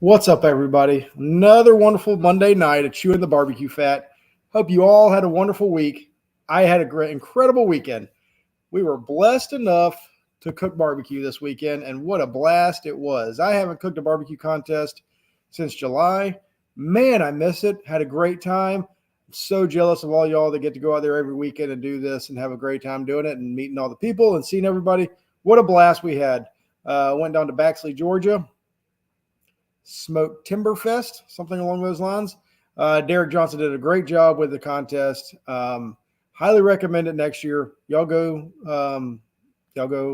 What's up, everybody? Another wonderful Monday night at Chewin the BBQ Fat. Hope you all had a wonderful week. I had a great, incredible weekend. We were blessed enough to cook barbecue this weekend, and what a blast it was. I haven't cooked a barbecue contest since July. Man, I miss it. Had a great time. I'm so jealous of all y'all that get to go out there every weekend and do this and have a great time doing it and meeting all the people and seeing everybody. What a blast we had. Went down to Baxley, Georgia. Smoked Timberfest, something along those lines. Derek Johnson did a great job with the contest. Highly recommend it next year. Y'all go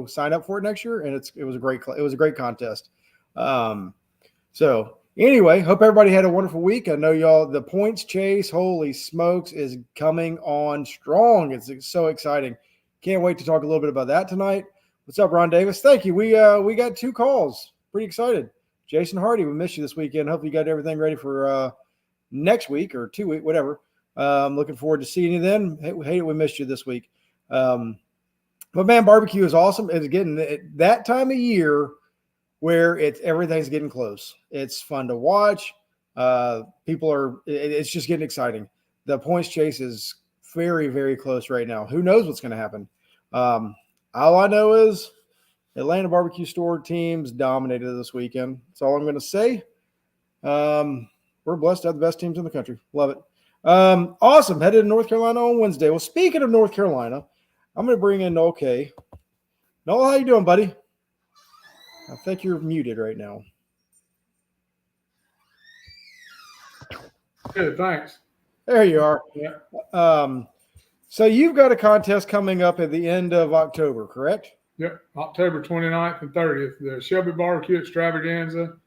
sign up for it next year, and it was a great contest. So anyway, hope everybody had a wonderful week. I know y'all, the points chase, holy smokes, is coming on strong. It's so exciting. Can't wait to talk a little bit about that tonight. What's up, Ron Davis? Thank you. We got 2 calls. Pretty excited. Jason Hardy, we missed you this weekend. Hope you got everything ready for next week or 2 weeks, whatever. Looking forward to seeing you then. Hey, we missed you this week. But man, barbecue is awesome. It's getting that time of year where everything's getting close. It's fun to watch. It's just getting exciting. The points chase is very, very close right now. Who knows what's going to happen? All I know is Atlanta barbecue store teams dominated this weekend. That's all I'm going to say. We're blessed to have the best teams in the country. Love it. Awesome. Headed to North Carolina on Wednesday. Well, speaking of North Carolina, I'm going to bring in Noel K. Noel, how you doing, buddy? I think you're muted right now. Good, thanks. There you are. Yeah. So you've got a contest coming up at the end of October, correct? Yep, October 29th and 30th, the Shelby Barbecue Extravaganza.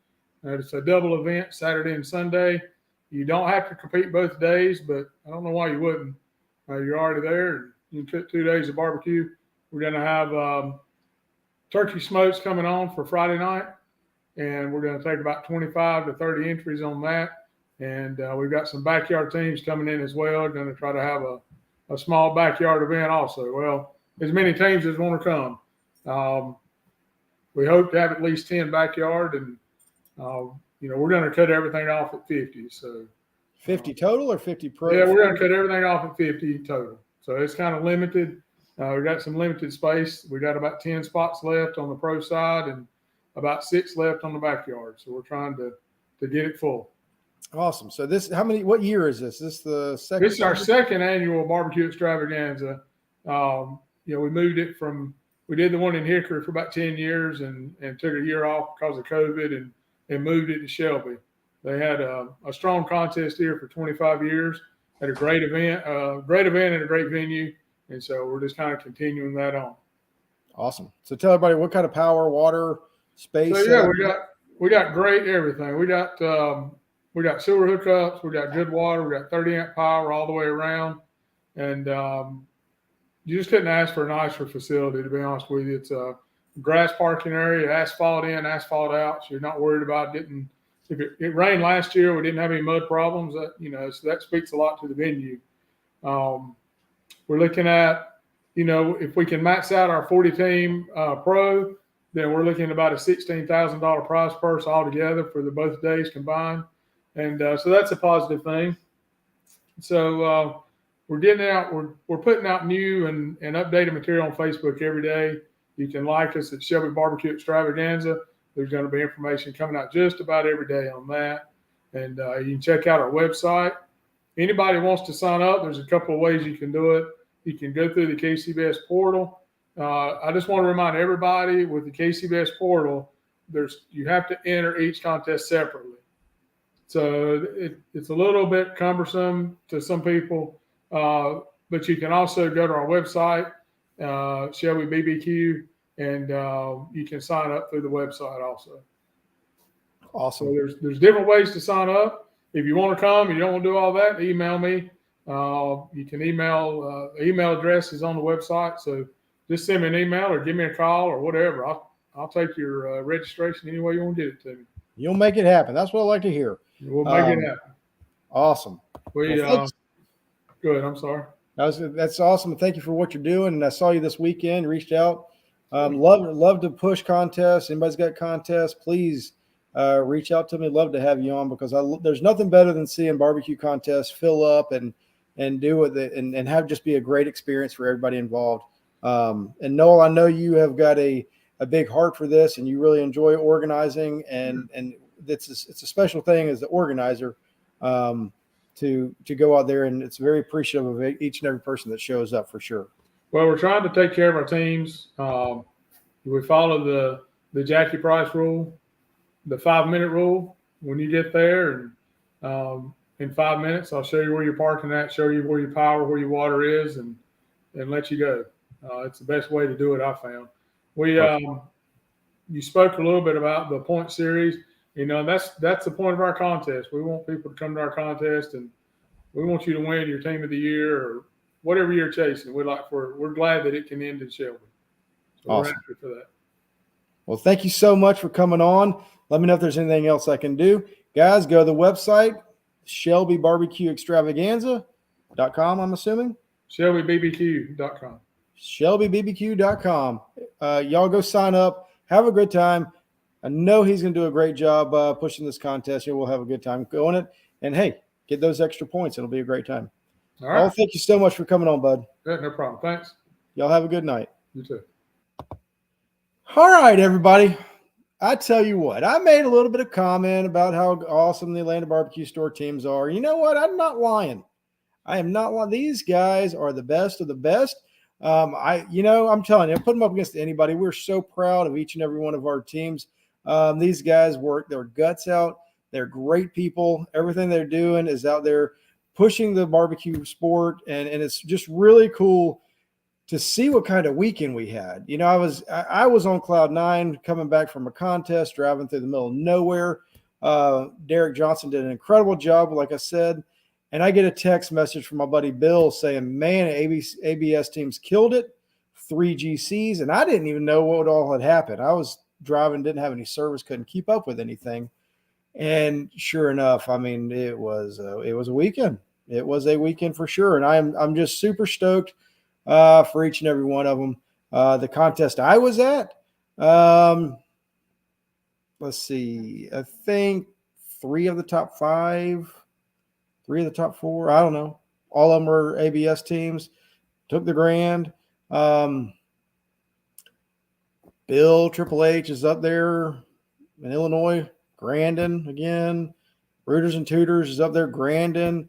It's a double event, Saturday and Sunday. You don't have to compete both days, but I don't know why you wouldn't. You're already there. And you can cook 2 days of barbecue. We're going to have turkey smokes coming on for Friday night, and we're going to take about 25 to 30 entries on that. And we've got some backyard teams coming in as well. Going to try to have a small backyard event also. Well, as many teams as want to come. We hope to have at least 10 backyard, and we're going to cut everything off at 50. So 50 total or 50 pro? Yeah, we're going to cut everything off at 50 total. So it's kind of limited. We got some limited space. We got about 10 spots left on the pro side and about 6 left on the backyard. So we're trying to get it full. Awesome. So what year is this? Is this the second? This is our second annual barbecue extravaganza. We moved it we did the one in Hickory for about 10 years and took a year off because of COVID and moved it to Shelby. They had a strong contest here for 25 years. Had a great event and a great venue. And so we're just kind of continuing that on. Awesome. So tell everybody what kind of power, water, space. So yeah, we got great everything. We got sewer hookups. We got good water. We got 30 amp power all the way around. And you just couldn't ask for a nicer facility, to be honest with you. It's a grass parking area, asphalt in, asphalt out. So you're not worried about getting. If it rained last year, we didn't have any mud problems. So that speaks a lot to the venue. We're looking at, if we can max out our 40-team pro, then we're looking at about a $16,000 prize purse altogether for both days combined. And so that's a positive thing. So we're getting out, we're putting out new and updated material on Facebook every day. You can like us at Shelby Barbecue Extravaganza. There's going to be information coming out just about every day on that. And you can check out our website. Anybody wants to sign up, there's a couple of ways you can do it. You can go through the KCBS portal. I just want to remind everybody with the KCBS portal, you have to enter each contest separately. So it's a little bit cumbersome to some people, but you can also go to our website, Shelby BBQ, and you can sign up through the website also. Awesome. So there's different ways to sign up. If you want to come and you don't want to do all that, email me. You can email. The email address is on the website. So just send me an email or give me a call or whatever. I'll take your registration any way you want to get it to me. You'll make it happen. That's what I like to hear. We'll make it happen. Awesome. Good. I'm sorry. That's awesome. Thank you for what you're doing. And I saw you this weekend, reached out. Love to push contests. Anybody's got contests, please reach out to me. Love to have you on because there's nothing better than seeing barbecue contests fill up and do it and have just be a great experience for everybody involved. And Noel, I know you have got a big heart for this and you really enjoy organizing and it's a special thing as the organizer to go out there, and it's very appreciative of each and every person that shows up for sure. Well, we're trying to take care of our teams. We follow the Jackie Price rule, the 5-minute rule. When you get there and in 5 minutes, I'll show you where you're parking at, show you where your power, where your water is, and let you go. It's the best way to do it, I found. You spoke a little bit about the point series. That's the point of our contest. We want people to come to our contest, and we want you to win your team of the year or whatever you're chasing. We're glad that it can end in Shelby. So awesome. We're happy for that. Well, thank you so much for coming on. Let me know if there's anything else I can do. Guys, go to the website, ShelbyBarbecueExtravaganza.com, I'm assuming. ShelbyBBQ.com. ShelbyBBQ.com. Y'all go sign up. Have a good time. I know he's going to do a great job pushing this contest. We'll have a good time going it. And, hey, get those extra points. It'll be a great time. All right. Well, thank you so much for coming on, bud. Yeah, no problem. Thanks. Y'all have a good night. You too. All right, everybody. I tell you what, I made a little bit of comment about how awesome the Atlanta Barbecue Store teams are. You know what? I'm not lying. I am not lying. These guys are the best of the best. I'm telling you, I put them up against anybody. We're so proud of each and every one of our teams. These guys work their guts out. They're great people. Everything they're doing is out there pushing the barbecue sport, and it's just really cool to see what kind of weekend we had. I was on cloud 9 coming back from a contest, driving through the middle of nowhere. Derek Johnson did an incredible job, like I said. And I get a text message from my buddy Bill saying, man, ABS teams killed it, 3 GCs. And I didn't even know what all had happened. I was driving, didn't have any service, couldn't keep up with anything. And sure enough, I mean, it was a weekend. It was a weekend for sure. And I'm just super stoked for each and every one of them. The contest I was at, let's see, I think 3 of the top 5, 3 of the top 4, I don't know. All of them were ABS teams. Took the grand. Bill Triple H is up there in Illinois. Grandin again. Rooters and Tutors is up there. Grandin.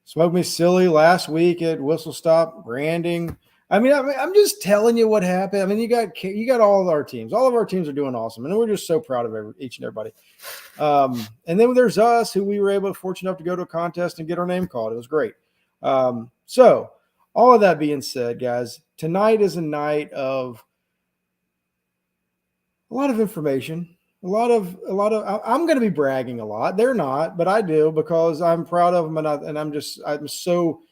Smoke Me Silly last week at Whistle Stop. Granding. I'm just telling you what happened. I mean, you got all of our teams. All of our teams are doing awesome, and we're just so proud of each and everybody. And then there's us, who we were fortunate enough to go to a contest and get our name called. It was great. So all of that being said, guys, tonight is a night of a lot of information. A lot of. I'm going to be bragging a lot. They're not, but I do because I'm proud of them, and I'm so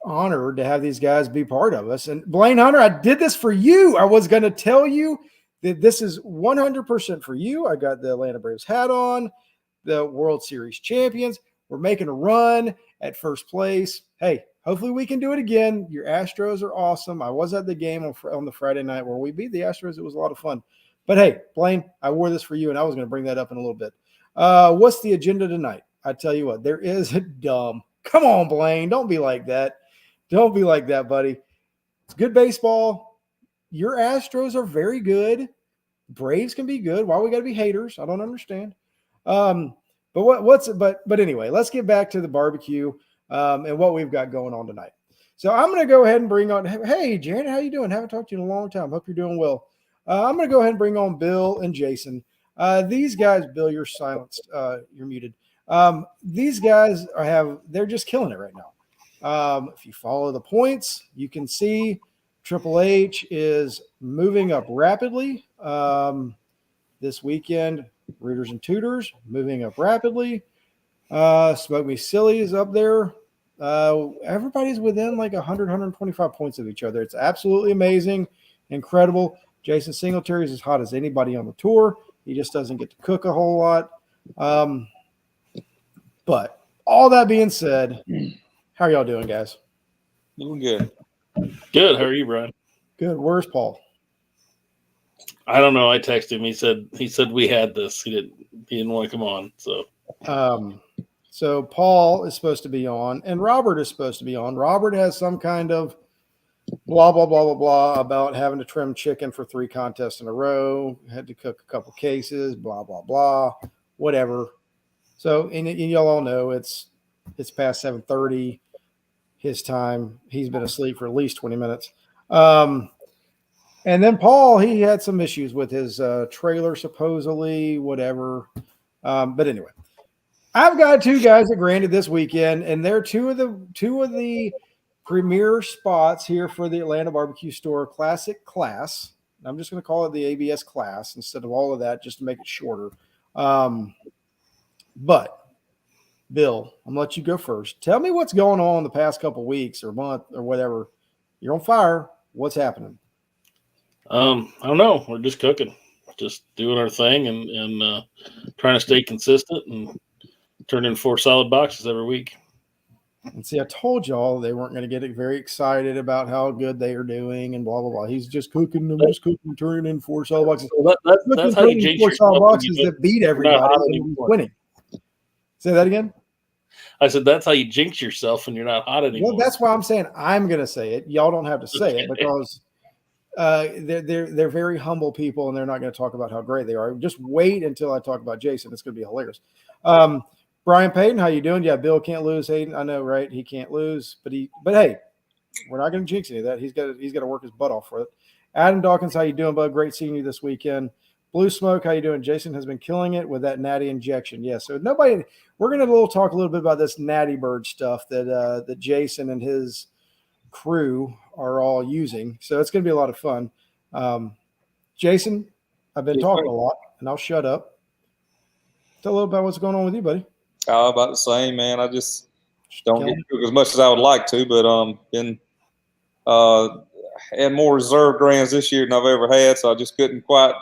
honored to have these guys be part of us. And Blaine Hunter, I did this for you. I was going to tell you that this is 100% for you. I got the Atlanta Braves hat on, the World Series champions. We're making a run at first place. Hey, hopefully we can do it again. Your Astros are awesome. I was at the game on the Friday night where we beat the Astros. It was a lot of fun. But hey, Blaine, I wore this for you, and I was going to bring that up in a little bit. What's the agenda tonight? I tell you what, there is a dumb. Come on, Blaine. Don't be like that. Don't be like that, buddy. It's good baseball. Your Astros are very good. Braves can be good. Why we got to be haters? I don't understand. But anyway, let's get back to the barbecue and what we've got going on tonight. So I'm going to go ahead and bring on. Hey, Janet, how you doing? Haven't talked to you in a long time. Hope you're doing well. I'm going to go ahead and bring on Bill and Jason. These guys, Bill, you're silenced. You're muted. These guys they're just killing it right now. If you follow the points, you can see Triple H is moving up rapidly. This weekend, Rooters and Tutors moving up rapidly. Smoke Me Silly is up there. Everybody's within like 100, 125 points of each other. It's absolutely amazing, incredible. Jason Singletary is as hot as anybody on the tour. He just doesn't get to cook a whole lot. But all that being said, how are y'all doing, guys? Doing good. Good. How are you, Brian? Good. Where's Paul? I don't know. I texted him. He said we had this. He didn't want to come on. So Paul is supposed to be on, and Robert is supposed to be on. Robert has some kind of blah blah blah blah blah about having to trim chicken for 3 contests in a row. Had to cook a couple cases. Blah blah blah. Whatever. So and y'all all know it's past 7:30 his time. He's been asleep for at least 20 minutes. And then Paul, he had some issues with his trailer, supposedly, whatever. But anyway, I've got 2 guys that granted this weekend, and they're two of the premier spots here for the Atlanta Barbecue Store Classic Class. I'm just going to call it the ABS Class instead of all of that, just to make it shorter. But Bill, I'm gonna let you go first. Tell me what's going on the past couple weeks or month or whatever. You're on fire. What's happening? I don't know. We're just cooking, just doing our thing, and trying to stay consistent and turn in 4 solid boxes every week. And see, I told y'all they weren't going to get very excited about how good they are doing and blah blah blah. He's just cooking them, turning in 4 solid boxes. Well, that's how you jinx 4 solid yourself. boxes that beat everybody and he's winning. Say that again. I said that's how you jinx yourself when you're not hot anymore. Well, that's why I'm saying I'm going to say it. Y'all don't have to say it because they're very humble people and they're not going to talk about how great they are. Just wait until I talk about Jason. It's going to be hilarious. Brian Payton, how you doing? Yeah, Bill can't lose. Hayden, I know, right? He can't lose, but hey, we're not going to jinx any of that. He's got to work his butt off for it. Adam Dawkins, how you doing, bud? Great seeing you this weekend. Blue Smoke, how you doing? Jason has been killing it with that natty injection. Yeah, so we're going to talk a little bit about this natty bird stuff that Jason and his crew are all using. So it's going to be a lot of fun. Jason, I've been talking a lot, and I'll shut up. Tell a little about what's going on with you, buddy. About the same, man. I just don't get to cook as much as I would like to, but been had more reserve grands this year than I've ever had, so I just couldn't quite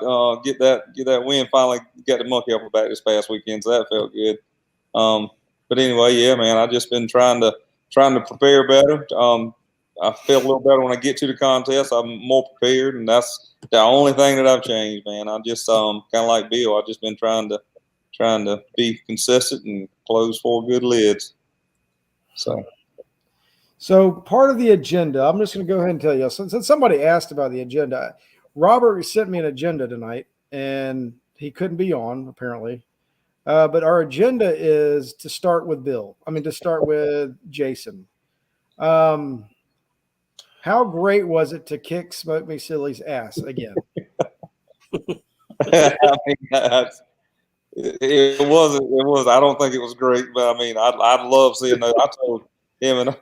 get that win. Finally got the monkey off my back this past weekend, so that felt good. But anyway, yeah, man, I've just been trying to prepare better. I feel a little better when I get to the contest. I'm more prepared, and that's the only thing that I've changed, man. I'm just kind of like Bill. I've just been trying to be consistent and close 4 good lids. So part of the agenda, I'm just going to go ahead and tell you, since somebody asked about the agenda, Robert sent me an agenda tonight, and he couldn't be on, apparently. But our agenda is to start with Jason. How great was it to kick Smoke Me Silly's ass again? I mean, it was. I don't think it was great, but I mean, I'd love seeing those. I told him and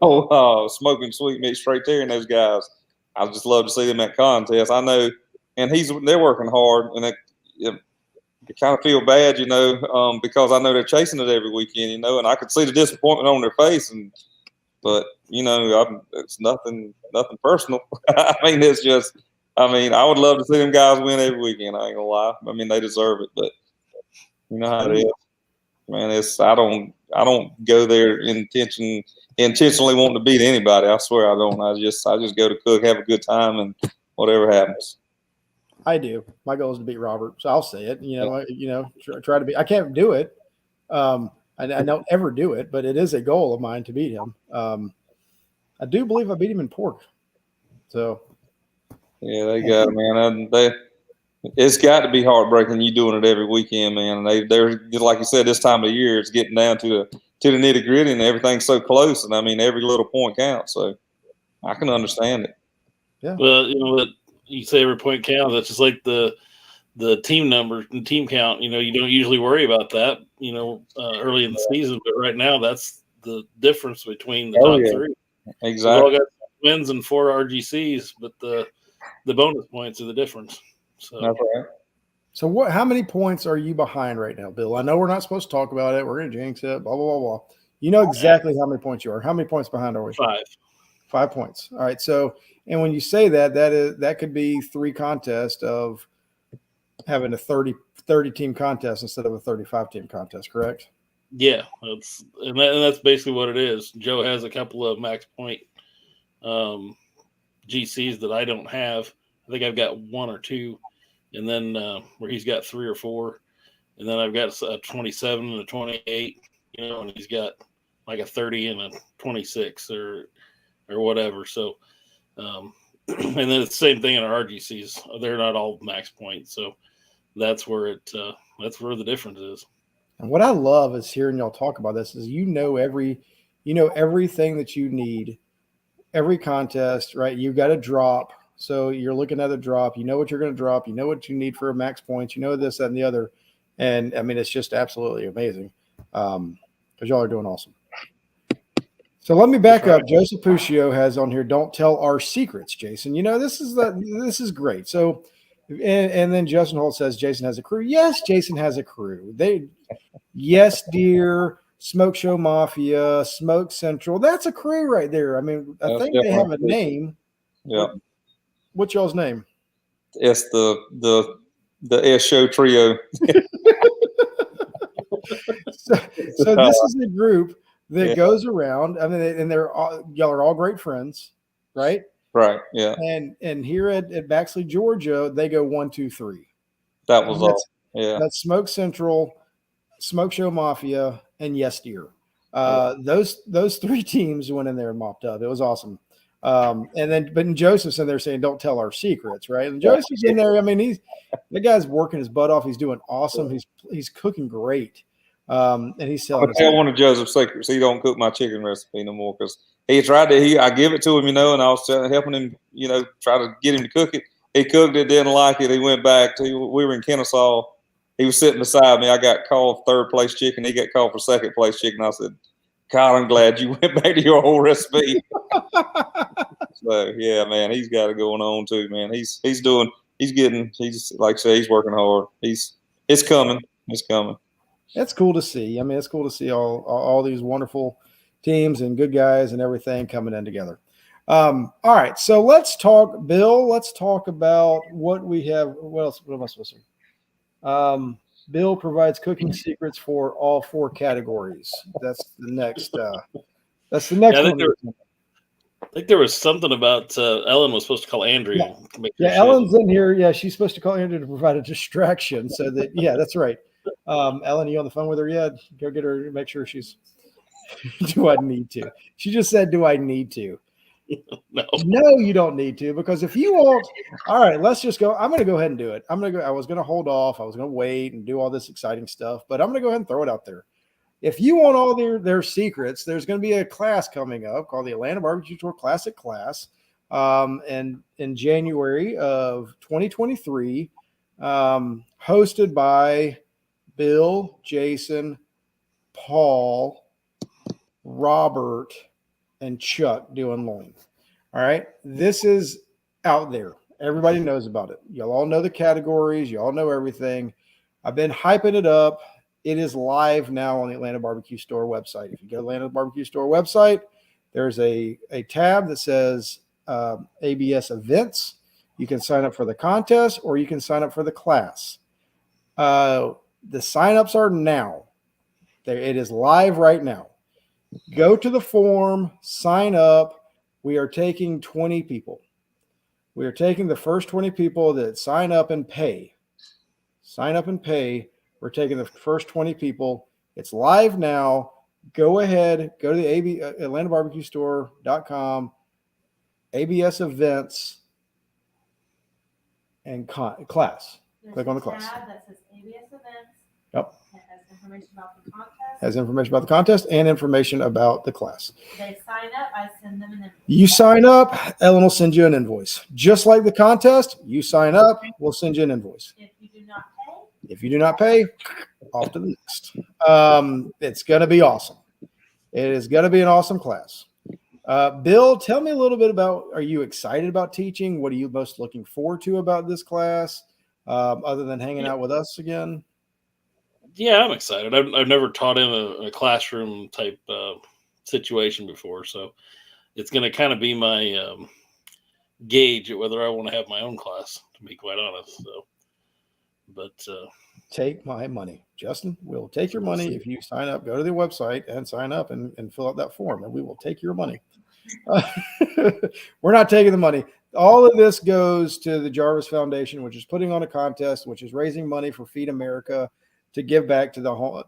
Smoking Sweet Meat Straight Terry and those guys, I just love to see them at contests. I know, and they're working hard, and you kind of feel bad, because I know they're chasing it every weekend, and I could see the disappointment on their face, but it's nothing personal. I mean, it's just, I would love to see them guys win every weekend. I ain't gonna lie. I mean, they deserve it, but you know how it is, man. I don't go there intentionally wanting to beat anybody. I swear I don't. I just go to cook, have a good time, and whatever happens. I do. My goal is to beat Robert, so I'll say it. Try to be. I can't do it. I don't ever do it, but it is a goal of mine to beat him. I do believe I beat him in pork. So. Yeah, they got it, man. It's got to be heartbreaking you doing it every weekend, man. They're like you said, this time of year, it's getting down to the nitty gritty, and everything's so close. And I mean, every little point counts. So I can understand it. Yeah. Well, you say every point counts. That's just like the team number and team count. You don't usually worry about that. Early in the season, but right now, that's the difference between the top 3. Exactly. We've all got wins and 4 RGCs, but the bonus points are the difference. So. That's right. So how many points are you behind right now, Bill? I know we're not supposed to talk about it. We're going to jinx it, blah, blah, blah, blah. You know exactly how many points you are. How many points behind are we? 5. 5 points. All right. So, and when you say that could be 3 contests of having a 30 team contest instead of a 35 team contest, correct? Yeah. That's basically what it is. Joe has a couple of max point GCs that I don't have. I think I've got 1 or 2 and then where he's got 3 or 4, and then I've got a 27 and a 28, and he's got like a 30 and a 26 or whatever. So, and then it's the same thing in our RGCs. They're not all max points, so that's where the difference is. And what I love is hearing y'all talk about this is everything that you need, every contest, right? You've got a drop. So you're looking at a drop, you know what you're going to drop, you know what you need for max points, you know this, that, and the other. And I mean, it's just absolutely amazing. Because y'all are doing awesome. So let me back up. Joseph Puccio has on here, don't tell our secrets, Jason. This is great. So and then Justin Holt says Jason has a crew. Yes, Jason has a crew. Yes, dear, Smoke Show Mafia, Smoke Central. That's a crew right there. I mean, I think they have a name. Yeah. What's y'all's name? It's the S Show Trio. so this is a group that goes around. I mean, and y'all are all great friends, right? Right. Yeah. And here at Baxley, Georgia, they go 1, 2, 3. That was all. Yeah. That's Smoke Central, Smoke Show Mafia, and Yes Dear. Those 3 teams went in there and mopped up. It was awesome. But Joseph's in there saying, don't tell our secrets, right? And Joseph's in there. I mean, the guy's working his butt off. He's doing awesome. He's cooking great. And he's selling. I'll tell one of Joseph's secrets. He don't cook my chicken recipe no more because he tried to. I give it to him, and I was helping him, try to get him to cook it. He cooked it, didn't like it. He went back. We were in Kennesaw. He was sitting beside me. I got called 3rd place chicken. He got called for 2nd place chicken. I said, God, I'm glad you went back to your old recipe. So yeah, man, he's got it going on too, man. He's like I say, he's working hard. It's coming. It's coming. That's cool to see. I mean, it's cool to see all these wonderful teams and good guys and everything coming in together. All right, so let's talk, Bill. Let's talk about what we have. What else? What am I supposed to? Bill provides cooking secrets for all 4 categories. That's the next. That's the next one. I think there was something about Ellen was supposed to call Andrea. Yeah, Ellen's in here. Yeah, she's supposed to call Andrea to provide a distraction. So that that's right. Ellen, you on the phone with her yet? Go get her. Make sure she's. Do I need to? She just said, "Do I need to?" No, you don't need to, because if you won't, all right, let's just go. I'm going to go ahead and do it. I was going to hold off. I was going to wait and do all this exciting stuff, but I'm going to go ahead and throw it out there. If you want all their secrets, there's going to be a class coming up called the Atlanta Barbecue Tour Classic Class, and in January of 2023, hosted by Bill, Jason, Paul, Robert, and Chuck doing loin. All right. This is out there. Everybody knows about it. Y'all all know the categories. You all know everything. I've been hyping it up. It is live now on the Atlanta Barbecue Store website. If you go to the Atlanta Barbecue Store website, there's a tab that says ABS events. You can sign up for the contest or you can sign up for the class. The signups are now. It is live right now. Go to the form, sign up. We are taking 20 people. We are taking the first 20 people that sign up and pay. Sign up and pay. We're taking the first 20 people. It's live now. Go ahead. Go to the AtlantaBarbecueStore.com, ABS events, and class. Click on the class. That says ABS events. Yep. It has information about the contest. Has information about the contest and information about the class. They sign up, I send them an invoice. You sign up, Ellen will send you an invoice. Just like the contest, you sign up, we'll send you an invoice. If you do not pay, off to the next. It's going to be awesome. It is going to be an awesome class. Bill, tell me a little bit about, are you excited about teaching? What are you most looking forward to about this class, other than hanging out with us again? Yeah, I'm excited. I've never taught in a classroom type situation before, so it's going to kind of be my gauge at whether I want to have my own class, to be quite honest. So, but take my money, Justin. We'll take your money if you sign up. Go to the website and sign up and fill out that form, and we will take your money. We're not taking the money. all of this goes to the Jarvis Foundation, which is putting on a contest, which is raising money for Feed America to give back to the hungry,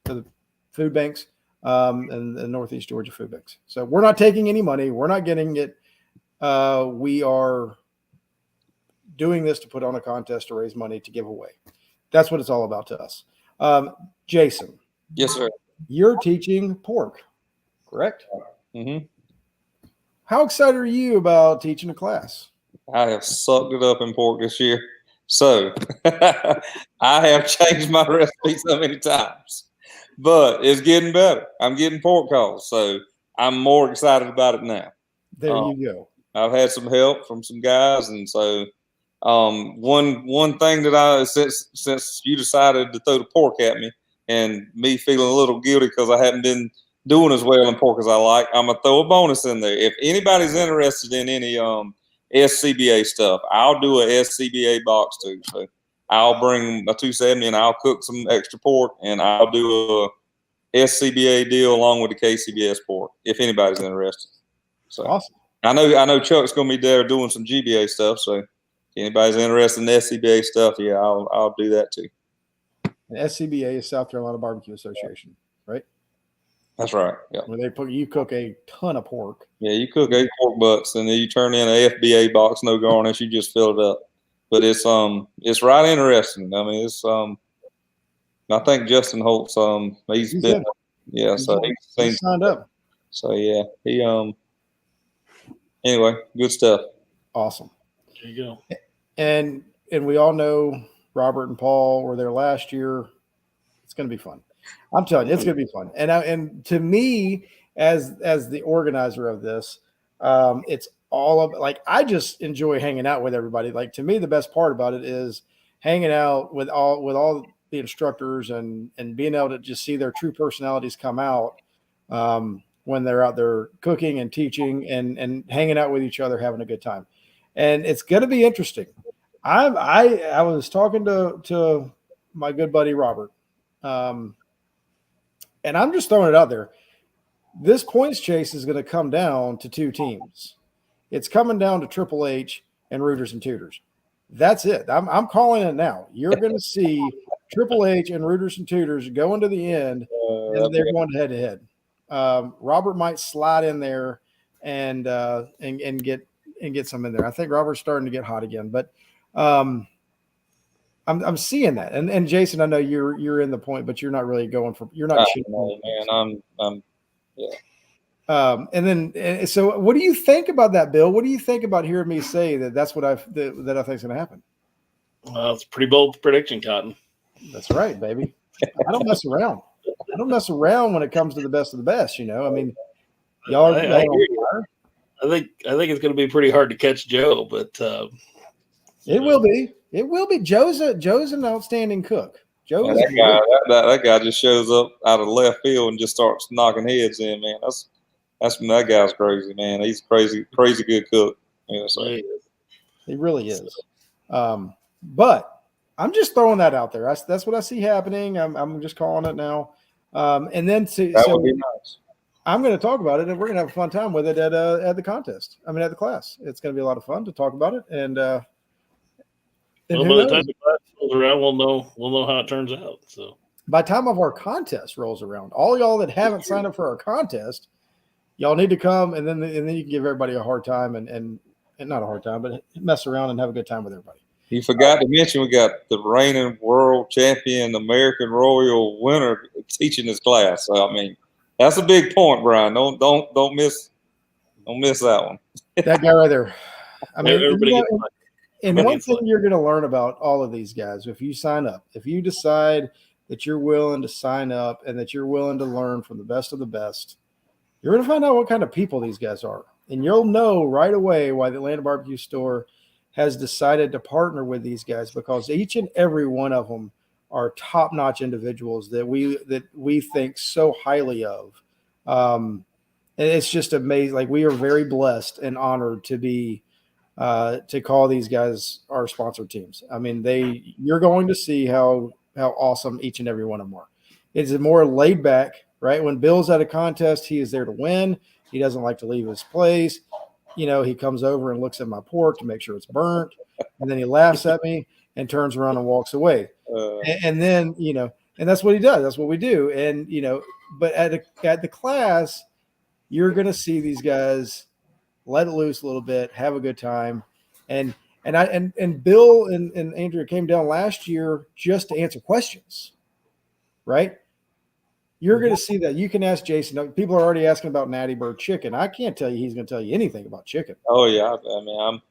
to the food banks, and the Northeast Georgia food banks. So we're not taking any money. We're not getting it. We are doing this to put on a contest to raise money to give away. That's what it's all about to us. Jason. Yes, sir. You're teaching pork, correct? Mm-hmm. How excited are you about teaching a class? I have sucked it up in pork this year. So I have changed my recipe so many times, but it's getting better. I'm getting pork calls, so I'm more excited about it now. There you go. I've had some help from some guys, and so one thing that since you decided to throw the pork at me, and me feeling a little guilty because I haven't been doing as well in pork as I like, I'm gonna throw a bonus in there. If anybody's interested in any SCBA stuff, I'll do a SCBA box too. So I'll bring a 270 and I'll cook some extra pork, and I'll do a SCBA deal along with the KCBS pork if anybody's interested. So awesome. I know Chuck's gonna be there doing some GBA stuff. So if anybody's interested in the SCBA stuff, yeah, I'll do that too. The SCBA is South Carolina Barbecue Association, right? That's right. Yeah. Where you cook a ton of pork. Yeah, you cook 8 pork butts, and then you turn in an FBA box, no garnish. You just fill it up. But it's right interesting. I mean, it's I think Justin Holt's he's been he's signed up. So yeah, he anyway, good stuff. Awesome. There you go. And we all know Robert and Paul were there last year. It's going to be fun. I'm telling you, it's going to be fun. And to me, as the organizer of this, it's all of like, I just enjoy hanging out with everybody. Like, to me, the best part about it is hanging out with all the instructors and being able to just see their true personalities come out when they're out there cooking and teaching and hanging out with each other, having a good time. And it's going to be interesting. I was talking to my good buddy Robert, and I'm just throwing it out there. This points chase is going to come down to 2 teams. It's coming down to Triple H and Rooters and Tutors. That's it. I'm calling it now. You're going to see Triple H and Rooters and Tutors go into the end, and they're going head to head. Robert might slide in there and get some in there. I think Robert's starting to get hot again, but I'm seeing that. And Jason, I know you're in the point, but you're not really going for. You're not shooting. Man, I'm yeah. So what do you think about that, Bill? What do you think about hearing me say that's what I think is going to happen? It's a pretty bold prediction, Cotton. That's right, baby. I don't mess around. I don't mess around when it comes to the best of the best. I mean, y'all. I think it's going to be pretty hard to catch Joe, but it will be. It will be. Joe's an outstanding cook. That guy just shows up out of left field and just starts knocking heads in, man. That guy's crazy, man. He's crazy good cook. Yeah, so. He really is. But I'm just throwing that out there. That's what I see happening. I'm just calling it now. And then that would be nice. I'm going to talk about it, and we're going to have a fun time with it at the contest. I mean, at the class. It's going to be a lot of fun to talk about it. And by the time the class rolls around, we'll know how it turns out. So by the time of our contest rolls around, all y'all that haven't signed up for our contest, y'all need to come, and then you can give everybody a hard time and not a hard time, but mess around and have a good time with everybody. You forgot to mention we got the reigning world champion, American Royal winner teaching this class. So I mean, that's a big point, Brian. Don't miss that one. That guy right there. I mean, and one thing fun. You're going to learn about all of these guys, if you sign up, if you decide that you're willing to sign up and that you're willing to learn from the best of the best, you're going to find out what kind of people these guys are. And you'll know right away why the Atlanta Barbecue Store has decided to partner with these guys, because each and every one of them are top-notch individuals that we think so highly of. And it's just amazing. Like, we are very blessed and honored to be to call these guys our sponsor teams. I mean, you're going to see how awesome each and every one of them are. It's more laid back, right? When Bill's at a contest, he is there to win. He doesn't like to leave his place. You know, he comes over and looks at my pork to make sure it's burnt, and then he laughs at me and turns around and walks away. And then, you know, and that's what he does. That's what we do. And, you know, but at the class, you're going to see these guys let it loose a little bit, have a good time. And Bill and Andrea came down last year just to answer questions, right? You're going to see that. You can ask Jason. People are already asking about Natty Bird chicken. I can't tell you he's going to tell you anything about chicken. Oh yeah, I mean,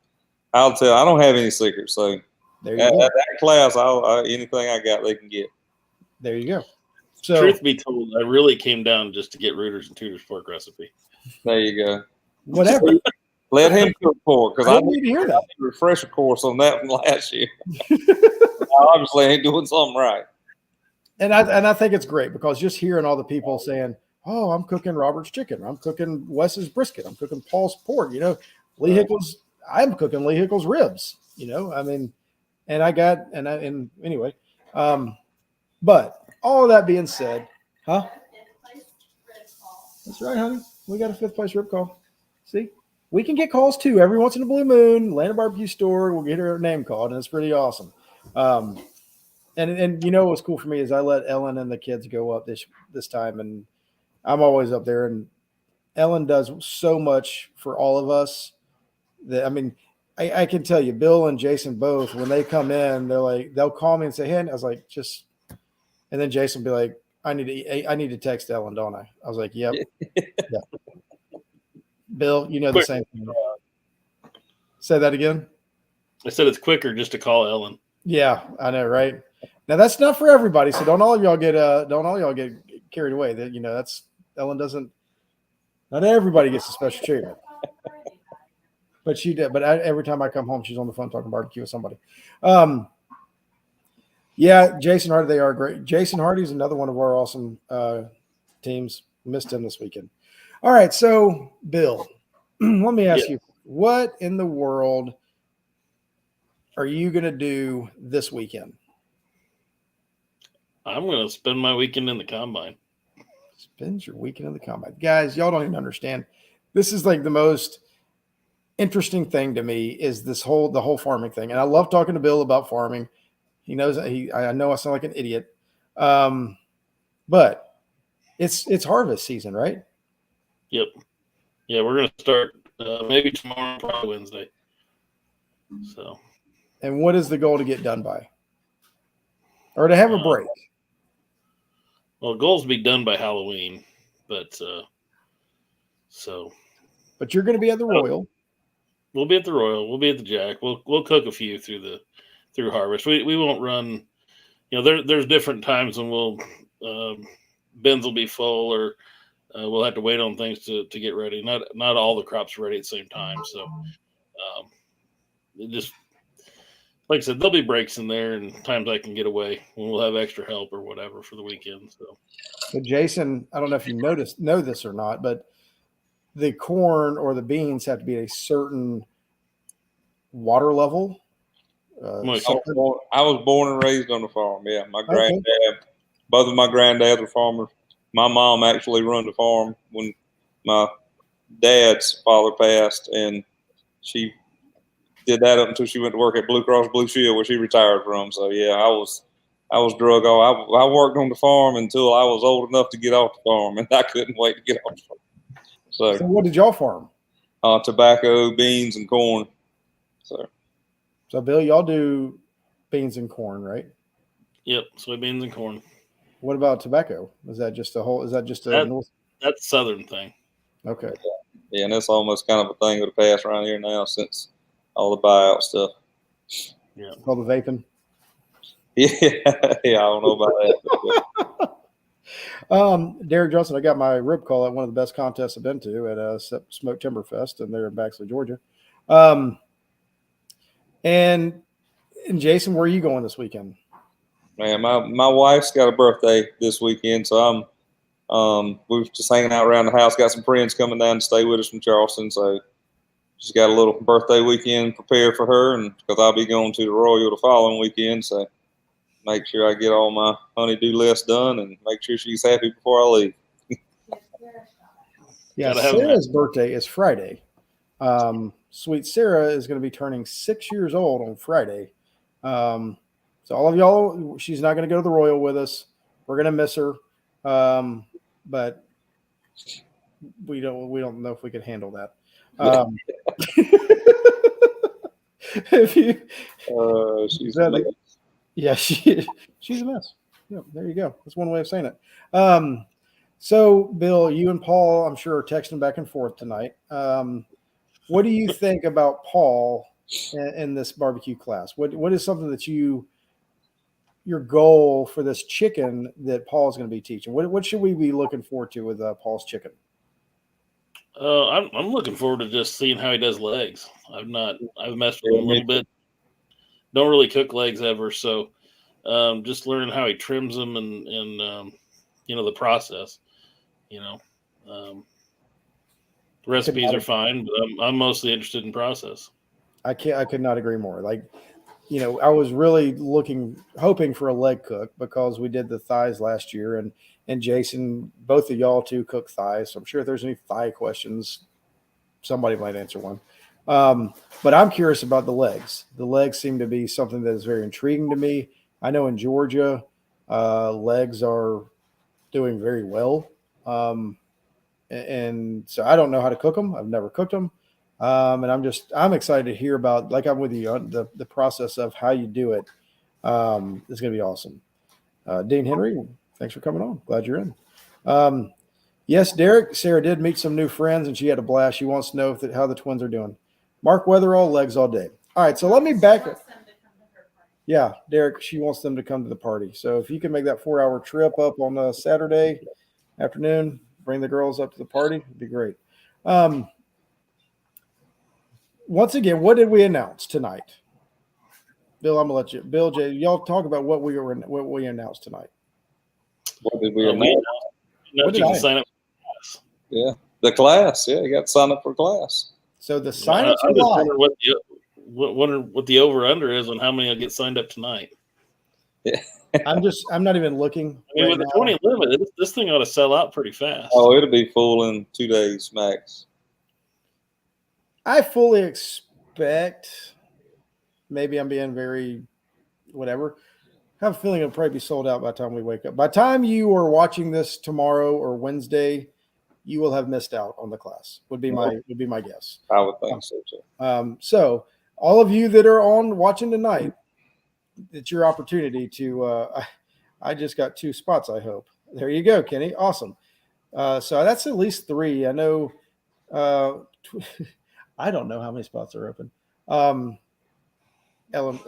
I'll tell. I don't have any secrets. So there you go. At that class, anything I got, they can get. There you go. So, truth be told, I really came down just to get Rooters and Tutors pork recipe. There you go. Whatever. Let him cook pork because I need to hear that. I need a refresher course on that from last year. I obviously ain't doing something right. And I think it's great because just hearing all the people saying, "Oh, I'm cooking Robert's chicken. I'm cooking Wes's brisket. I'm cooking Paul's pork." You know, Lee Hickles. I'm cooking Lee Hickles ribs. You know, I mean, and anyway, but all of that being said, huh? That's right, honey. We got a 5th place rib call. See, we can get calls too. Every once in a blue moon, Atlanta Barbecue Store, we'll get her name called, and it's pretty awesome. And you know what's cool for me is I let Ellen and the kids go up this time, and I'm always up there. And Ellen does so much for all of us that, I mean, I can tell you, Bill and Jason both, when they come in, they'll call me and say, "Hey," and I was like, and then Jason will be like, I need to text Ellen, don't I? I was like, "Yep." Yeah. Bill, you know the same thing. Say that again. I said it's quicker just to call Ellen. Yeah, I know, right? Now that's not for everybody, so don't all y'all get carried away. That, you know, that's Ellen doesn't. Not everybody gets a special treatment, but she did. But every time I come home, she's on the phone talking barbecue with somebody. Yeah, Jason Hardy, they are great. Jason Hardy's another one of our awesome teams. Missed him this weekend. All right, so Bill, let me ask you, what in the world are you going to do this weekend? I'm going to spend my weekend in the combine. Spend your weekend in the combine. Guys, y'all don't even understand. This is like the most interesting thing to me is the whole farming thing. And I love talking to Bill about farming. He knows I know I sound like an idiot. But it's harvest season, right? Yep. Yeah, we're going to start maybe tomorrow, probably Wednesday. So. And what is the goal to get done by? Or to have a break? Well, the goal is to be done by Halloween, but But you're going to be at the Royal. We'll be at the Royal. We'll be at the Jack. We'll cook a few through harvest. We won't run. You know, there's different times when we'll bins will be full, or we'll have to wait on things to get ready. Not all the crops are ready at the same time. So it just, like I said, there'll be breaks in there and times I can get away when we'll have extra help or whatever for the weekend. So Jason, I don't know if you know this or not, but the corn or the beans have to be a certain water level. I was born and raised on the farm. Yeah, my granddad, both of my granddads were farmers. My mom actually run the farm when my dad's father passed, and she did that up until she went to work at Blue Cross Blue Shield, where she retired from. So yeah, I was drug off. I worked on the farm until I was old enough to get off the farm, and I couldn't wait to get off the farm. So what did y'all farm? Tobacco, beans, and corn. So Bill, y'all do beans and corn, right? Yep, soybeans and corn. What about tobacco? Is that just a north? That's a southern thing. Okay. Yeah, and that's almost kind of a thing of the past around here now since all the buyout stuff. Yeah. All the vaping. Yeah, I don't know about that. Derek Johnson, I got my rib call at one of the best contests I've been to at Smoke Timber Fest, and they're in Baxley, Georgia. And Jason, where are you going this weekend? Man, my wife's got a birthday this weekend, so we're just hanging out around the house. Got some friends coming down to stay with us from Charleston, so just got a little birthday weekend prepared for her, and because I'll be going to the Royal the following weekend, so make sure I get all my honey-do list done and make sure she's happy before I leave. Yeah, Gotta have Sarah's birthday is Friday. Sweet Sarah is going to be turning 6 years old on Friday. So all of y'all, she's not going to go to the Royal with us. We're going to miss her, but we don't know if we can handle that. If you, She's that- amazing. yeah, she's a mess. Yeah, there you go. That's one way of saying it. So, Bill, you and Paul, I'm sure, are texting back and forth tonight. What do you think about Paul in this barbecue class? What is something that your goal for this chicken that Paul's going to be teaching? What should we be looking forward to with Paul's chicken? I'm looking forward to just seeing how he does legs. I've messed with him a little bit. Don't really cook legs ever, so just learning how he trims them and the process. Recipes are fine, but I'm mostly interested in process. I could not agree more. Like, I was really hoping for a leg cook because we did the thighs last year, and Jason, both of y'all two cook thighs. So I'm sure if there's any thigh questions, somebody might answer one. But I'm curious about the legs. The legs seem to be something that is very intriguing to me. I know in Georgia, legs are doing very well. And so I don't know how to cook them. I've never cooked them. And I'm excited to hear about, like I'm with you on the process of how you do it. It's going to be awesome. Dean Henry, thanks for coming on. Glad you're in. Yes, Derek, Sarah did meet some new friends and she had a blast. She wants to know how the twins are doing. Mark Weatherall, legs all day. All right, so let me back up. Yeah, Derek, she wants them to come to the party. So if you can make that 4-hour trip up on a Saturday afternoon, bring the girls up to the party, it'd be great. Once again, what did we announce tonight? Bill, I'm gonna let you. Bill, Jay, y'all talk about what we announced tonight. What did we We announce? announced you can sign up. Yeah, the class. Yeah, you got to sign up for class. So the sign-ups are I'm just live. wondering what the over/under is on how many will get signed up tonight. Yeah. I'm not even looking. I mean, with the 20 limit, this thing ought to sell out pretty fast. Oh, it'll be full in 2 days max. I fully expect, maybe I'm being very whatever. I have a feeling it'll probably be sold out by the time we wake up. By the time you are watching this tomorrow or Wednesday, you will have missed out on the class. Would be my guess. I would think so too. So all of you that are on watching tonight, it's your opportunity to. I just got 2 spots. I hope. There you go, Kenny. Awesome. So that's at least 3. I know. I don't know how many spots are open. Ellen,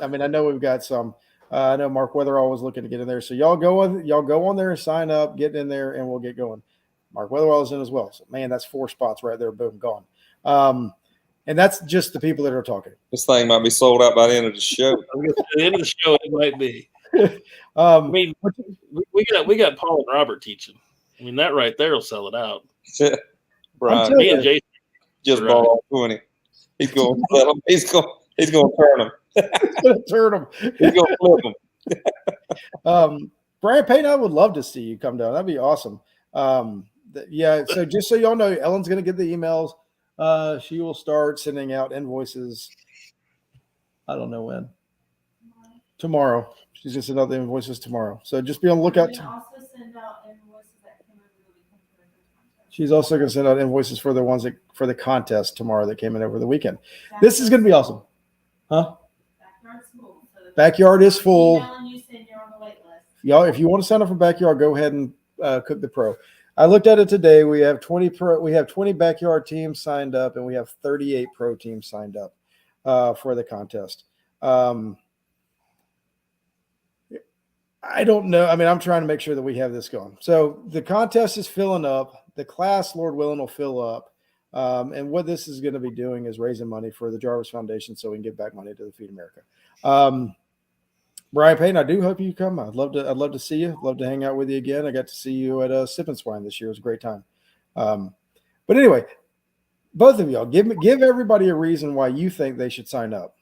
I mean, I know we've got some. I know Mark Weatherall was looking to get in there. So y'all go on there and sign up, get in there, and we'll get going. Mark Weatherall is in as well. So man, that's 4 spots right there. Boom, gone. And that's just the people that are talking. This thing might be sold out by the end of the show. At the end of the show, it might be. I mean, we got Paul and Robert teaching. I mean, that right there will sell it out. Brian, Me and Jason just bought all 20. He's going to sell them. He's going to turn them. He's going to turn them. He's going to flip them. Brian Payne, I would love to see you come down. That'd be awesome. Yeah. So just so y'all know, Ellen's going to get the emails. She will start sending out invoices. I don't know when. Tomorrow. She's going to send out the invoices tomorrow. So just be on the lookout. Also send out invoices that came over the weekend for the contest. She's also going to send out invoices for the ones for the contest tomorrow that came in over the weekend. This is going to be awesome. Huh? Backyard's full. So Backyard is full. You said you're on the wait list. Y'all, if you want to sign up for Backyard, go ahead and cook the pro. I looked at it today. We have 20 backyard teams signed up, and we have 38 pro teams signed up for the contest. I don't know. I mean, I'm trying to make sure that we have this going. So the contest is filling up. The class, Lord willing, will fill up. And what this is going to be doing is raising money for the Jarvis Foundation so we can give back money to the Feed America. Brian Payne, I do hope you come. I'd love to see you. Love to hang out with you again. I got to see you at Sip and Swine this year. It was a great time. But anyway, both of y'all, give everybody a reason why you think they should sign up.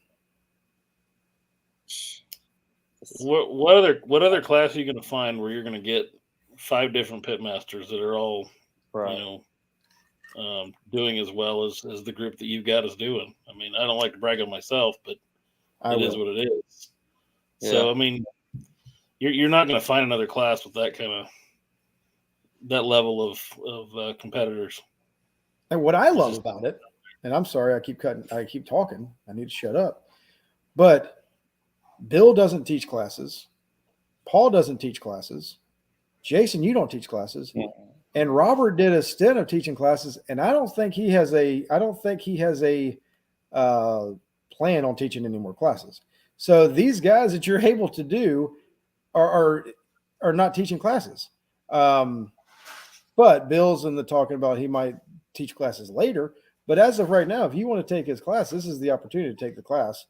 What other class are you going to find where you're going to get 5 different pit masters that are all, right. doing as well as the group that you've got is doing. I mean, I don't like to brag on myself, but it is what it is. Yeah. So, I mean, you're not going to find another class with that level of competitors. And what I love about it, and I'm sorry, I keep talking. I need to shut up. But Bill doesn't teach classes. Paul doesn't teach classes. Jason, you don't teach classes. Yeah. And Robert did a stint of teaching classes, and I don't think he has a plan on teaching any more classes. So these guys that you're able to do are not teaching classes. But Bill's in the talking about he might teach classes later. But as of right now, if you want to take his class, this is the opportunity to take the class.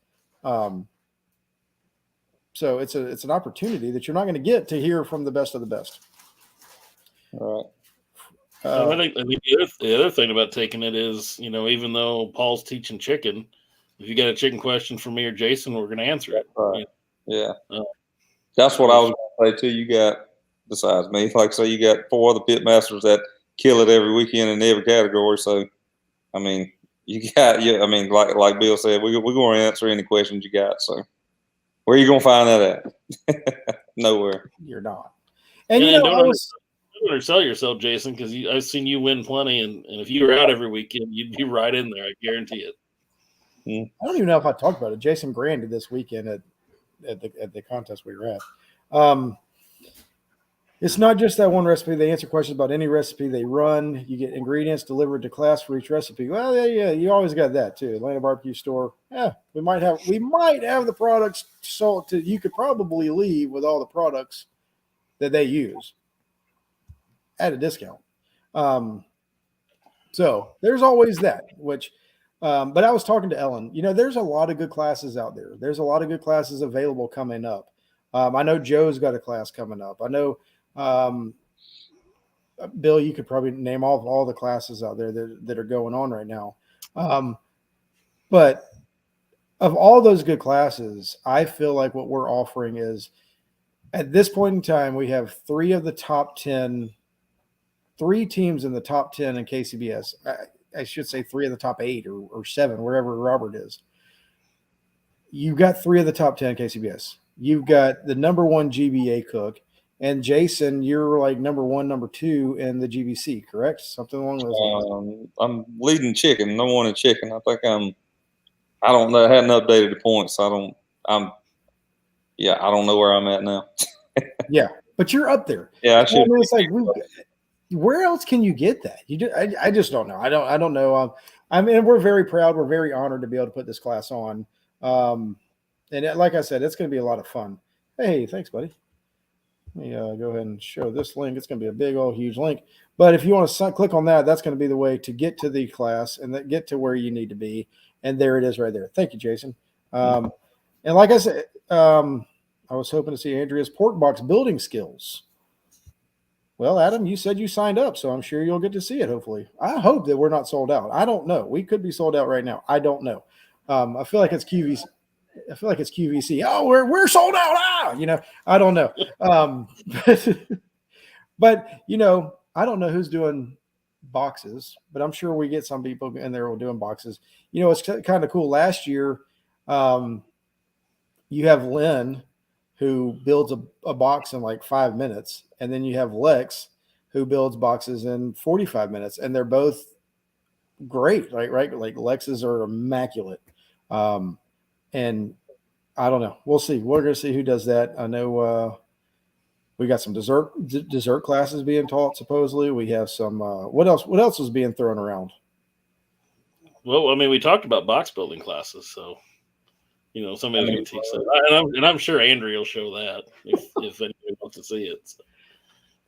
So it's an opportunity that you're not going to get to hear from the best of the best. All right. I think the other thing about taking it is, even though Paul's teaching chicken, if you got a chicken question for me or Jason, we're going to answer it. Right. Yeah. That's what I was going to say too. You got, besides me, like I say, you got 4 other pit masters that kill it every weekend in every category. So, I mean, you got, I mean, like Bill said, we're going to answer any questions you got. So, where are you going to find that at? Nowhere. You're not. And don't undersell yourself, Jason, because I've seen you win plenty, and if you were out every weekend, you'd be right in there. I guarantee it. I don't even know if I talked about it. Jason Grand did this weekend at the contest we were at. It's not just that one recipe. They answer questions about any recipe they run. You get ingredients delivered to class for each recipe. Well, yeah, you always got that too. Atlanta Barbecue Store. Yeah, we might have the products sold to. You could probably leave with all the products that they use at a discount. So there's always that. But I was talking to Ellen. There's a lot of good classes out there. There's a lot of good classes available coming up. I know Joe's got a class coming up. I know. Bill, you could probably name all the classes out there that are going on right now. But of all those good classes, I feel like what we're offering is, at this point in time, we have 3 teams in the top 10 in KCBS. I should say 3 of the top 8 or 7, wherever Robert is. You've got 3 of the top 10 KCBS. You've got the number 1 GBA cook. And Jason, you're like number 1, number 2 in the GBC, correct? Something along those lines. I'm leading chicken, number 1 in chicken. I think I don't know. I hadn't updated the points. I don't know where I'm at now. Yeah, but you're up there. Yeah, I should. It's like, where else can you get that? I just don't know. I don't know. I mean, we're very proud. We're very honored to be able to put this class on. And like I said, it's going to be a lot of fun. Hey, thanks, buddy. Let me go ahead and show this link. It's going to be a big old huge link. But if you want to click on that, that's going to be the way to get to the class and get to where you need to be. And there it is right there. Thank you, Jason. And like I said, I was hoping to see Andrea's pork box building skills. Well, Adam, you said you signed up, so I'm sure you'll get to see it, hopefully. I hope that we're not sold out. I don't know. We could be sold out right now. I don't know. I feel like it's QVC. Oh, we're sold out. I don't know. But I don't know who's doing boxes, but I'm sure we get some people in there who are doing boxes. It's kind of cool. Last year, you have Lynn, who builds a box in like 5 minutes, and then you have Lex, who builds boxes in 45 minutes, and they're both great, right? Like Lex's are immaculate. And I don't know. We'll see. We're going to see who does that. I know we got some dessert classes being taught, supposedly. We have some what else is being thrown around? Well, I mean, we talked about box building classes, so somebody's going to teach that. And I'm sure Andrea will show that if anybody wants to see it. So.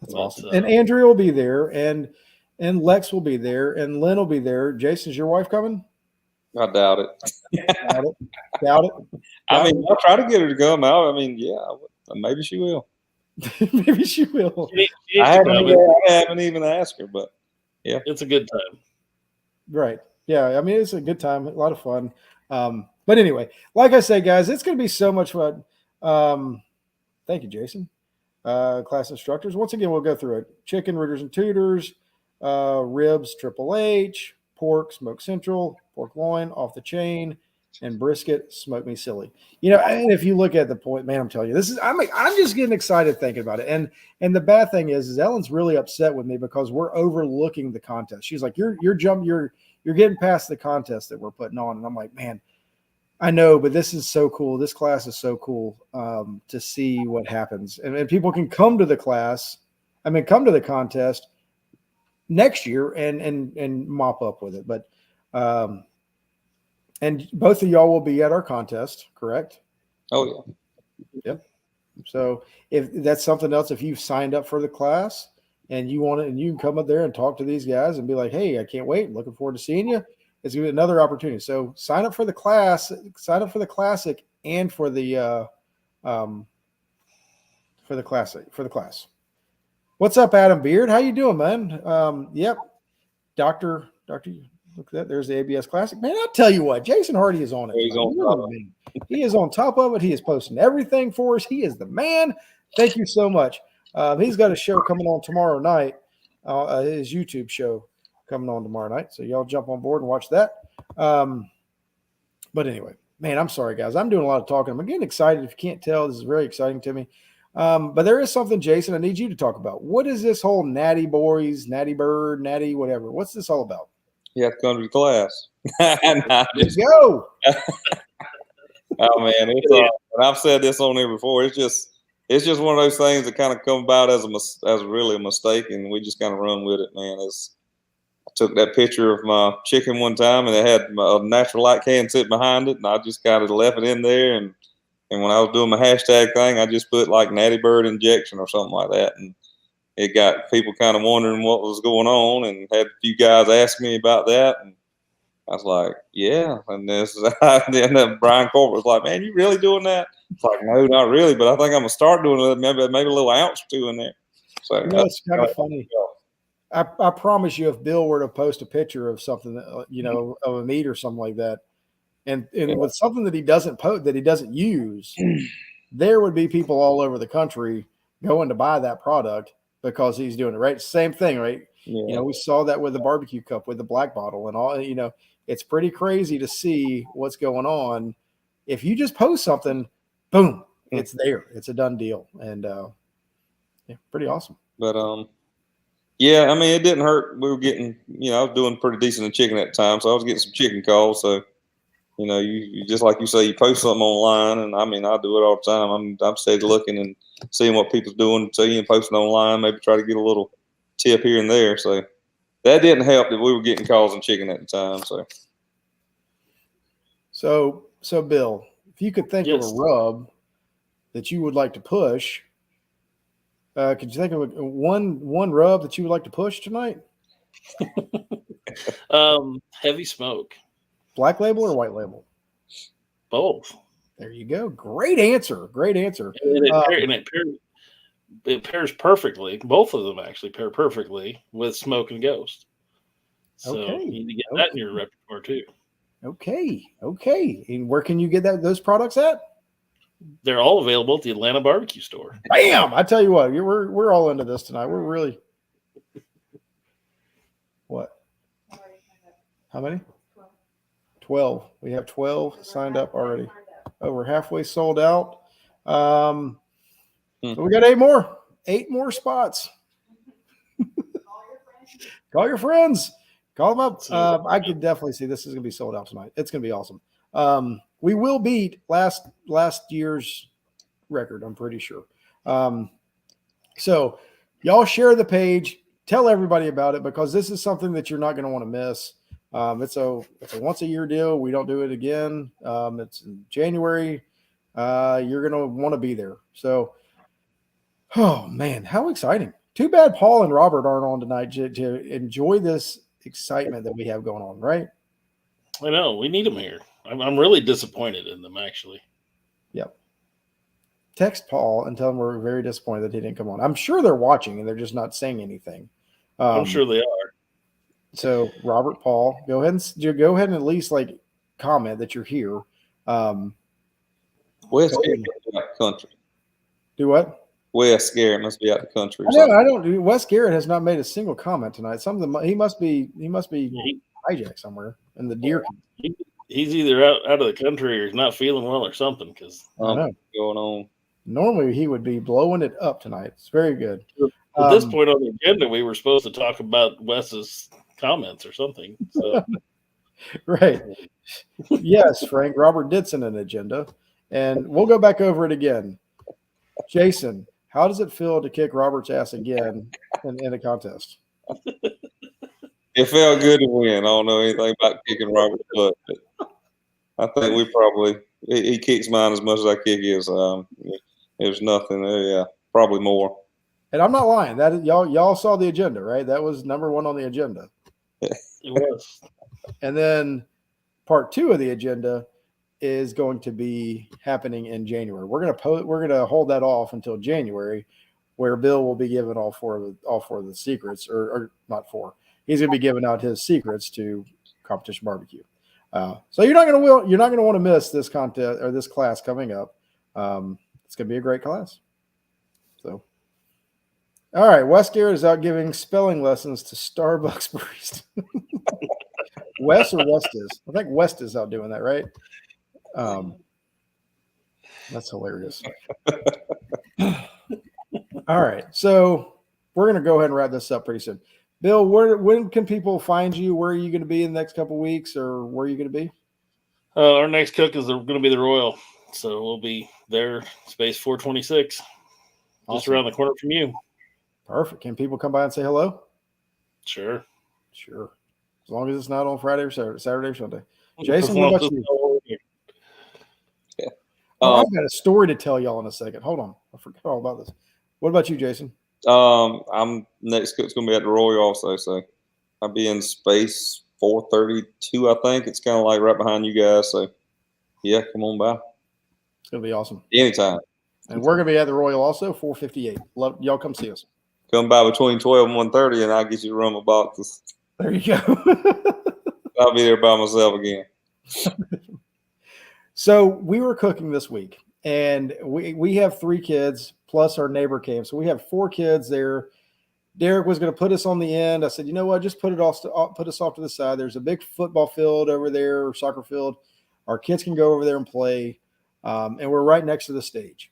That's awesome. And Andrea will be there, and Lex will be there, and Lynn will be there. Jason, is your wife coming? I doubt it. Doubt it. I mean, I'll try to get her to come out. I mean, yeah, maybe she will. Maybe she will. I haven't even asked her, but yeah, it's a good time. Right. Yeah. I mean, it's a good time, a lot of fun. But anyway, like I say, guys, it's going to be so much fun. Thank you, Jason. Class instructors. Once again, we'll go through it. Chicken, rooters, and tutors. ribs, Triple H, pork, Smoke Central, pork loin, off the chain, and brisket, Smoke Me Silly. And if you look at the point, man, I'm telling you, I'm just getting excited thinking about it. And the bad thing is Ellen's really upset with me because we're overlooking the contest. She's like, you're getting past the contest that we're putting on. And I'm like, man, I know, but this is so cool. This class is so cool to see what happens. And people can come to the come to the contest next year and mop up with it. But and both of y'all will be at our contest, correct? Oh, yeah. Yep. So if that's something else, if you've signed up for the class and you want it, and you can come up there and talk to these guys and be like, hey, I can't wait. Looking forward to seeing you. It's going to be another opportunity. So sign up for the class, sign up for the classic and for the class. What's up, Adam Beard? How you doing, man? Yep. Doctor, look at that. There's the ABS Classic. Man, I'll tell you what, Jason Hardy is on it. He's on top. He is on top of it. He is posting everything for us. He is the man. Thank you so much. He's got a show coming on tomorrow night, his YouTube show coming on tomorrow night. So y'all jump on board and watch that. But anyway, man, I'm sorry, guys. I'm doing a lot of talking. I'm getting excited. If you can't tell, this is very exciting to me. But there is something, Jason, I need you to talk about. What is this whole Natty Boys, Natty Bird, Natty whatever? What's this all about? You have to come to the class. Let's go. Oh man, and I've said this on there before. It's just one of those things that kind of come about as really a mistake, and we just kind of run with it, man. I took that picture of my chicken one time, and it had a natural light can sit behind it, and I just kind of left it in there. And when I was doing my hashtag thing, I just put like Natty Bird injection or something like that, and it got people kind of wondering what was going on, and had a few guys ask me about that, and I was like, yeah. And then Brian Corbett was like, man, you really doing that? It's like, no, not really, but I think I'm gonna start doing it. Maybe a little ounce or two in there. So it's kind of funny. I promise you, if Bill were to post a picture of something, of a meat or something like that, and with something that he doesn't that he doesn't use, there would be people all over the country going to buy that product because he's doing it right. Same thing, right? Yeah. We saw that with the barbecue cup, with the black bottle and all, it's pretty crazy to see what's going on. If you just post something, boom, it's there. It's a done deal. And pretty awesome. But yeah, I mean, it didn't hurt. We were getting, I was doing pretty decent in chicken at the time, so I was getting some chicken calls. So, you just like you say, you post something online, and I mean, I do it all the time. I'm steady looking and seeing what people's doing, seeing posting online, maybe try to get a little tip here and there. So that didn't help that we were getting calls on chicken at the time. So Bill, if you could think of a rub that you would like to push, could you think of one rub that you would like to push tonight? Heavy smoke. Black label or white label? Both. There you go. Great answer. It pairs perfectly. Both of them actually pair perfectly with Smoke and Ghost. So you need to get that in your repertoire too. Okay. And where can you get those products at? They're all available at the Atlanta Barbecue Store. Bam! I tell you what, we're all into this tonight. We're really what? How many? 12. We have 12 signed up already. We're halfway sold out. So we got 8 more. 8 more spots. Call your friends. Call them up. I could definitely see this is going to be sold out tonight. It's going to be awesome. We will beat last year's record, I'm pretty sure. So y'all share the page. Tell everybody about it, because this is something that you're not going to want to miss. It's a once a year deal. We don't do it again. It's in January. You're going to want to be there. So, oh man, how exciting. Too bad Paul and Robert aren't on tonight to enjoy this excitement that we have going on, right? I know. We need them here. I'm really disappointed in them, actually. Yep. Text Paul and tell him we're very disappointed that he didn't come on. I'm sure they're watching and they're just not saying anything. I'm sure they are. So Robert, Paul, go ahead and at least comment that you're here. Where's country? Do what? Wes Garrett must be out the country. Or I know. something. I don't. Wes Garrett has not made a single comment tonight. He must be hijacked somewhere in the deer. He's either out of the country or he's not feeling well or something. Because I know. Going on. Normally he would be blowing it up tonight. It's very good. at this point on the agenda, we were supposed to talk about Wes's comments or something. So. Right. Yes, Frank. Robert did send an agenda, and we'll go back over it again. Jason, how does it feel to kick Robert's ass again in a contest? It felt good to win. I don't know anything about kicking Robert's butt, but I think we probably he kicks mine as much as I kick his. There's nothing there. Yeah, probably more. And I'm not lying. That y'all saw the agenda, right? That was number one on the agenda. It was. And then part 2 of the agenda is going to be happening in January. We're gonna hold that off until January, where Bill will be giving all four of the secrets, or not 4. He's gonna be giving out his secrets to Competition Barbecue. So you're not gonna want to miss this contest or this class coming up. It's gonna be a great class. So, all right, Wes Garrett is out giving spelling lessons to Starbucks barista. Wes or West is? I think West is out doing that, right? That's hilarious. All right, so we're going to go ahead and wrap this up pretty soon. Bill, when can people find you? Where are you going to be in the next couple of weeks, or where are you going to be? Our next cook is going to be the Royal, so we'll be there, space 426, Awesome. just around the corner from you. Perfect. Can people come by and say hello? Sure. As long as it's not on Friday or Saturday or Sunday. Jason, what about you? Yeah. I've got a story to tell y'all in a second. Hold on. I forgot all about this. What about you, Jason? I'm next cook's gonna be at the Royal also, so I'll be in space 432, I think. It's kind of like right behind you guys. So yeah, come on by. It's gonna be awesome. Anytime. And we're gonna be at the Royal also, 458. Love y'all, come see us. Come by between 12 and 1:30 and I'll get you rum of boxes. There you go. I'll be there by myself again. So we were cooking this week, and we have 3 kids plus our neighbor came. So we have 4 kids there. Derek was going to put us on the end. I said, you know what? Just put us off to the side. There's a big football field over there, or soccer field. Our kids can go over there and play, and we're right next to the stage.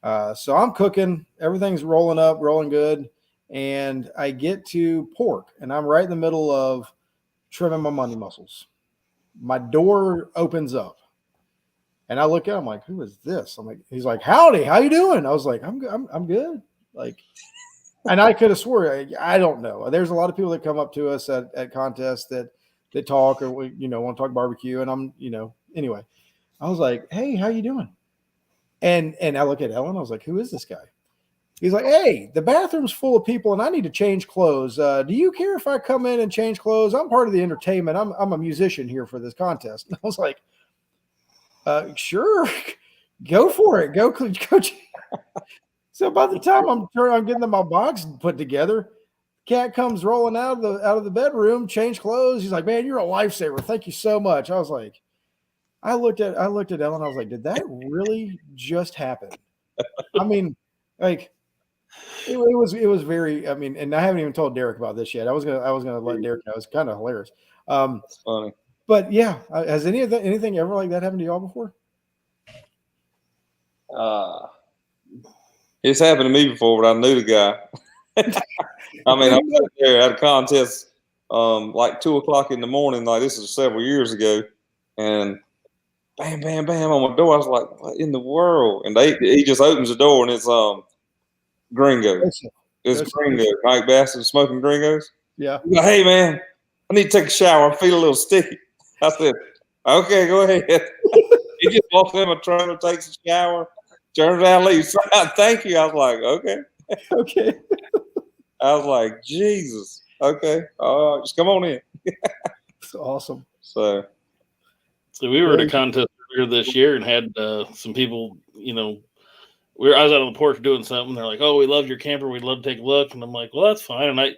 So I'm cooking. Everything's rolling good. And I get to pork, and I'm right in the middle of trimming my money muscles. My door opens up, and I look at him like, "Who is this?" I'm like, "He's like, howdy, how you doing?" I was like, "I'm good." Like, and I could have swore I don't know. There's a lot of people that come up to us at contests that talk or want to talk barbecue, and I'm anyway. I was like, "Hey, how you doing?" And I look at Ellen. I was like, "Who is this guy?" He's like, "Hey, the bathroom's full of people and I need to change clothes. Do you care if I come in and change clothes? I'm part of the entertainment. I'm a musician here for this contest." And I was like, "Sure, go for it. Go." So by the time I'm getting my box put together, cat comes rolling out of the bedroom, change clothes. He's like, "Man, you're a lifesaver. Thank you so much." I was like, I looked at Ellen. I was like, "Did that really just happen?" I mean, like. It was very. I mean, and I haven't even told Derek about this yet. I was gonna let Derek know. It's kind of hilarious. That's funny. But yeah, has anything ever like that happened to y'all before? It's happened to me before, but I knew the guy. I mean, I was there at a contest like 2:00 in the morning. Like this is several years ago, and bam, bam, bam on my door. I was like, "What in the world?" And he just opens the door, and it's Gringo. It's Gringo. Mike Bassett smoking Gringos. Yeah. Like, "Hey man, I need to take a shower. I feel a little sticky." I said, "Okay, go ahead." He just walks in my trailer, takes a shower, turns around, leaves. "Thank you." I was like, "Okay." Okay. I was like, "Jesus." Okay. Just come on in. It's awesome. So we were at a contest earlier this year and had some people, I was out on the porch doing something. They're like, "Oh, we love your camper. We'd love to take a look." And I'm like, "Well, that's fine." And I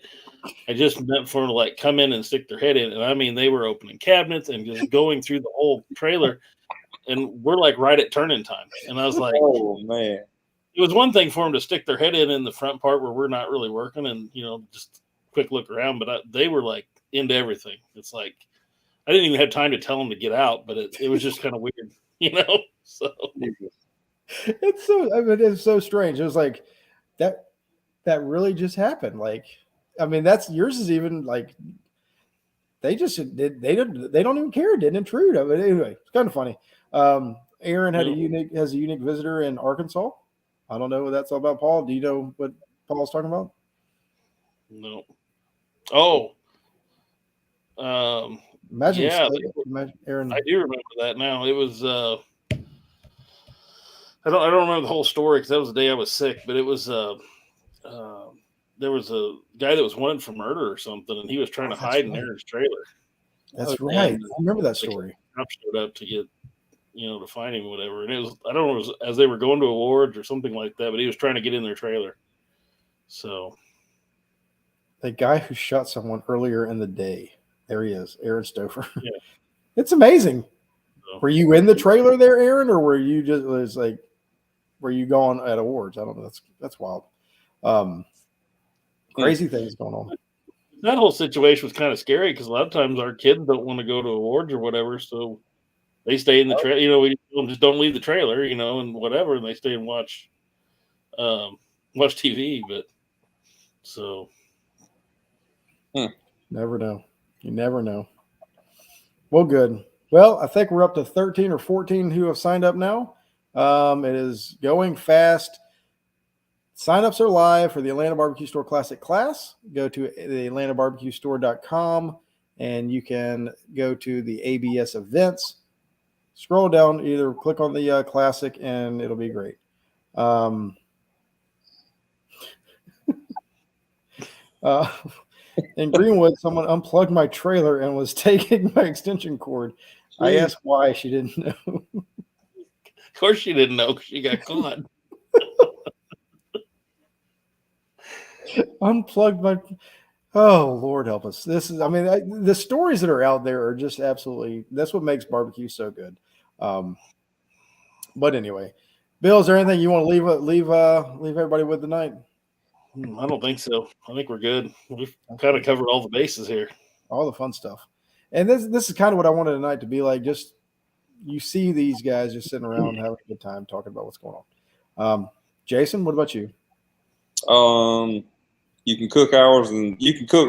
just meant for them to like come in and stick their head in. And I mean, they were opening cabinets and just going through the whole trailer. And we're like right at turning time. And I was like, "Oh man." it was one thing for them to stick their head in the front part where we're not really working and, just quick look around, but they were like into everything. It's like, I didn't even have time to tell them to get out, but it was just kind of weird, so. It's so strange. It was like that really just happened. Like, that's yours is even like, they don't even care. It didn't intrude. Anyway, it's kind of funny. Aaron has a unique visitor in Arkansas. I don't know what that's all about. Paul, do you know what Paul's talking about? No. Oh. Imagine, yeah, Aaron. I do remember that now. It was I don't remember the whole story because that was the day I was sick, but it was there was a guy that was wanted for murder or something, and he was trying to hide in Aaron's trailer. That's right. I remember that story. Cops showed up to get, to find him or whatever. And it was, I don't know, it was as they were going to awards or something like that, but he was trying to get in their trailer. So. The guy who shot someone earlier in the day. There he is, Aaron Stouffer. Yeah. It's amazing. So. Were you in the trailer there, Aaron, or were you were you going at awards? I don't know. That's wild. Crazy things going on. That whole situation was kind of scary because a lot of times our kids don't want to go to awards or whatever, so they stay in the trailer. We just don't leave the trailer, and whatever, and they stay and watch TV. But so, never know. You never know. Well, good. Well, I think we're up to 13 or 14 who have signed up now. It is going fast. Sign-ups are live for the Atlanta Barbecue Store Classic class. Go to the AtlantaBarbecueStore.com, and you can go to the ABS events. Scroll down, either click on the Classic, and it'll be great. In Greenwood, someone unplugged my trailer and was taking my extension cord. I asked why. She didn't know. Of course she didn't know because she got caught. Unplugged my. Oh, Lord help us. This is, the stories that are out there are just absolutely, that's what makes barbecue so good. But anyway, Bill, is there anything you want to leave everybody with tonight? I don't think so. I think we're good. We've kind of covered all the bases here. All the fun stuff. And this is kind of what I wanted tonight to be like. Just, you see these guys just sitting around having a good time talking about what's going on. Jason, what about you? You can cook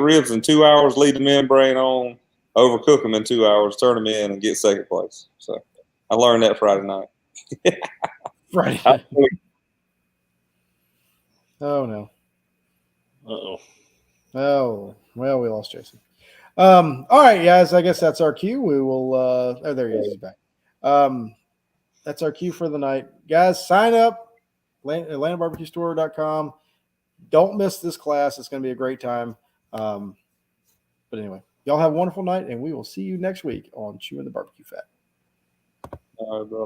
ribs in 2 hours, leave the membrane on, overcook them in 2 hours, turn them in, and get second place. So I learned that Friday night. Friday night. Oh, no. Uh-oh. Oh, well, we lost Jason. All right, guys, I guess that's our cue. We will oh, there he is. He's back. That's our cue for the night. Guys, sign up, AtlantaBarbecueStore.com. Don't miss this class. It's going to be a great time. But anyway, y'all have a wonderful night, and we will see you next week on Chewin the BBQ Fat. All right, bro.